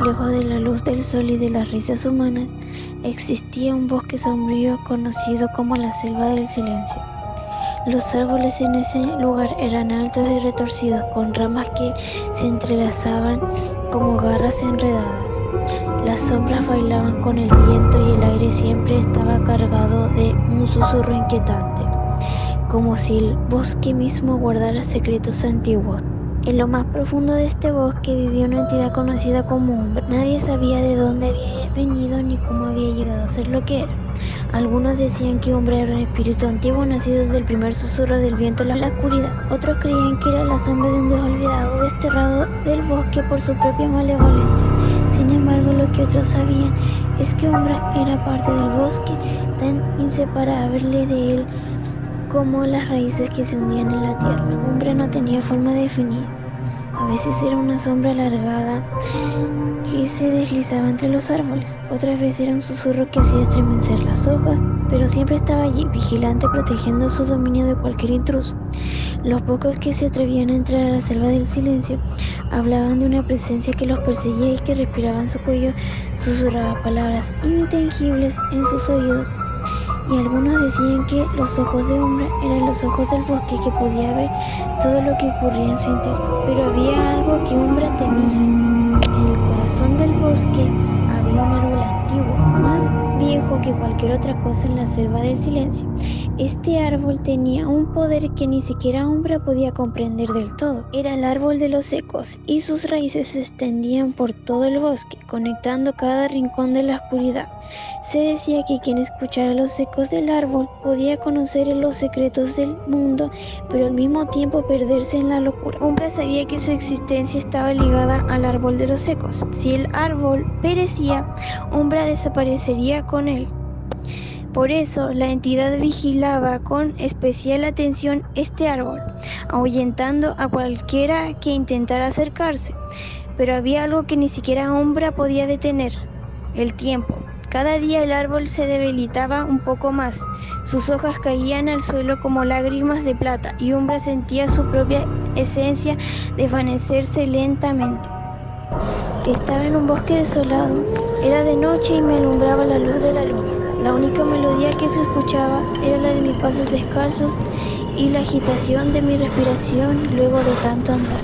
lejos de la luz del sol y de las risas humanas, existía un bosque sombrío conocido como la Selva del Silencio. Los árboles en ese lugar eran altos y retorcidos, con ramas que se entrelazaban como garras enredadas. Las sombras bailaban con el viento y el aire siempre estaba cargado de un susurro inquietante, como si el bosque mismo guardara secretos antiguos. En lo más profundo de este bosque vivía una entidad conocida como Umbra. Nadie sabía de dónde había venido ni cómo había llegado a ser lo que era. Algunos decían que Umbra era un espíritu antiguo nacido del primer susurro del viento en la oscuridad. Otros creían que era la sombra de un dios olvidado, desterrado del bosque por su propia malevolencia. Sin embargo, lo que otros sabían es que Umbra era parte del bosque, tan inseparable de él como las raíces que se hundían en la tierra. Umbra no tenía forma definida. A veces era una sombra alargada que se deslizaba entre los árboles. Otras veces era un susurro que hacía estremecer las hojas, pero siempre estaba allí, vigilante, protegiendo su dominio de cualquier intruso. Los pocos que se atrevían a entrar a la selva del silencio hablaban de una presencia que los perseguía y que respiraba en su cuello, susurraba palabras ininteligibles en sus oídos. Y algunos decían que los ojos de Umbra eran los ojos del bosque, que podía ver todo lo que ocurría en su interior. Pero había algo que Umbra temía. En el corazón del bosque había un árbol antiguo, más viejo que cualquier otra cosa en la selva del silencio. Este árbol tenía un poder que ni siquiera Umbra podía comprender del todo. Era el árbol de los ecos, y sus raíces se extendían por todo el bosque, conectando cada rincón de la oscuridad. Se decía que quien escuchara los ecos del árbol podía conocer los secretos del mundo, pero al mismo tiempo perderse en la locura. Umbra sabía que su existencia estaba ligada al árbol de los ecos. Si el árbol perecía, Umbra desaparecería con él. Por eso, la entidad vigilaba con especial atención este árbol, ahuyentando a cualquiera que intentara acercarse. Pero había algo que ni siquiera Umbra podía detener: el tiempo. Cada día el árbol se debilitaba un poco más. Sus hojas caían al suelo como lágrimas de plata, y Umbra sentía su propia esencia desvanecerse lentamente. Estaba en un bosque desolado. Era de noche y me alumbraba la luz de la luna. La única melodía que se escuchaba era la de mis pasos descalzos y la agitación de mi respiración luego de tanto andar.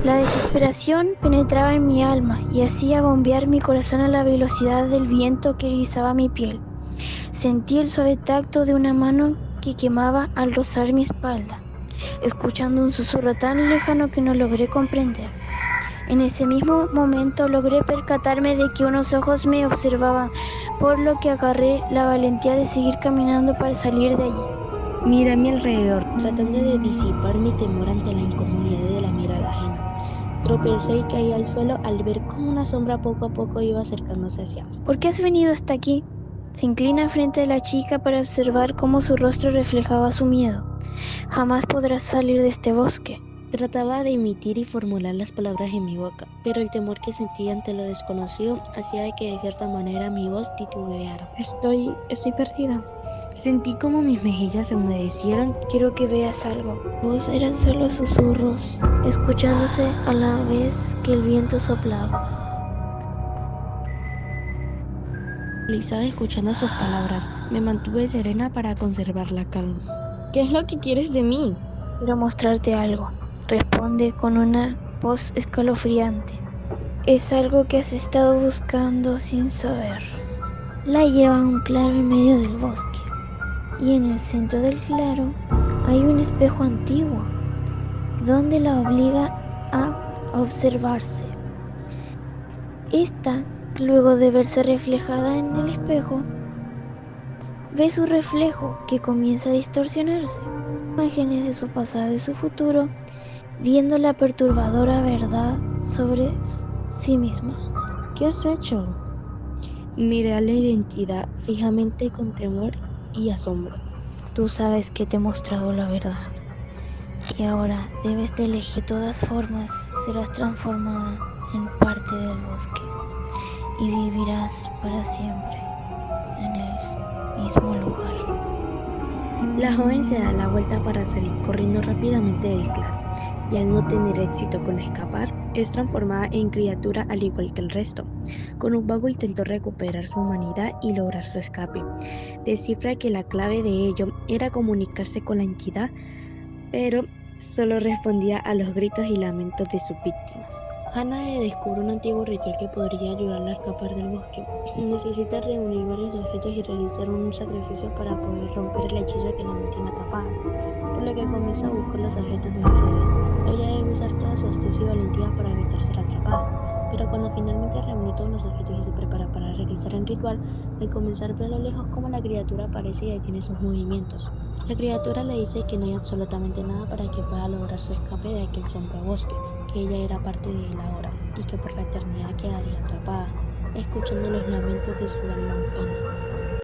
La desesperación penetraba en mi alma y hacía bombear mi corazón a la velocidad del viento que erizaba mi piel. Sentí el suave tacto de una mano que quemaba al rozar mi espalda, escuchando un susurro tan lejano que no logré comprender. En ese mismo momento logré percatarme de que unos ojos me observaban, por lo que agarré la valentía de seguir caminando para salir de allí. Miré a mi alrededor, tratando de disipar mi temor ante la incomodidad de la mirada ajena. Tropecé y caí al suelo al ver cómo una sombra poco a poco iba acercándose hacia mí. ¿Por qué has venido hasta aquí? Se inclina frente a la chica para observar cómo su rostro reflejaba su miedo. Jamás podrás salir de este bosque. Trataba de emitir y formular las palabras en mi boca, pero el temor que sentía ante lo desconocido hacía de que de cierta manera mi voz titubeara. Estoy perdida. Sentí como mis mejillas se humedecieron. Quiero que veas algo. Vos eran solo susurros, escuchándose a la vez que el viento soplaba. Paralizada escuchando sus palabras, me mantuve serena para conservar la calma. ¿Qué es lo que quieres de mí? Quiero mostrarte algo, responde con una voz escalofriante. Es algo que has estado buscando sin saber. La lleva a un claro en medio del bosque, y en el centro del claro hay un espejo antiguo, donde la obliga a observarse. Esta, luego de verse reflejada en el espejo, ve su reflejo que comienza a distorsionarse. Imágenes de su pasado y su futuro, viendo la perturbadora verdad sobre sí misma. ¿Qué has hecho? Miré a la identidad fijamente con temor y asombro. Tú sabes que te he mostrado la verdad, y ahora debes de elegir. De todas formas, serás transformada en parte del bosque y vivirás para siempre en el mismo lugar. La joven se da la vuelta para salir corriendo rápidamente del claro, y al no tener éxito con escapar, es transformada en criatura al igual que el resto. Con un vago intentó recuperar su humanidad y lograr su escape. Descifra que la clave de ello era comunicarse con la entidad, pero solo respondía a los gritos y lamentos de sus víctimas. Hanae descubre un antiguo ritual que podría ayudarla a escapar del bosque. Necesita reunir varios objetos y realizar un sacrificio para poder romper el hechizo que la mantiene atrapada, por lo que comienza a buscar los objetos necesarios. Ella debe usar toda su astucia y valentía para evitar ser atrapada, pero cuando finalmente reúne todos los objetos y se prepara para realizar el ritual, al comenzar ve a lo lejos cómo la criatura aparece y detiene sus movimientos. La criatura le dice que no hay absolutamente nada para que pueda lograr su escape de aquel sombrío bosque, que ella era parte de él ahora, y que por la eternidad quedaría atrapada, escuchando los lamentos de su alma en pena.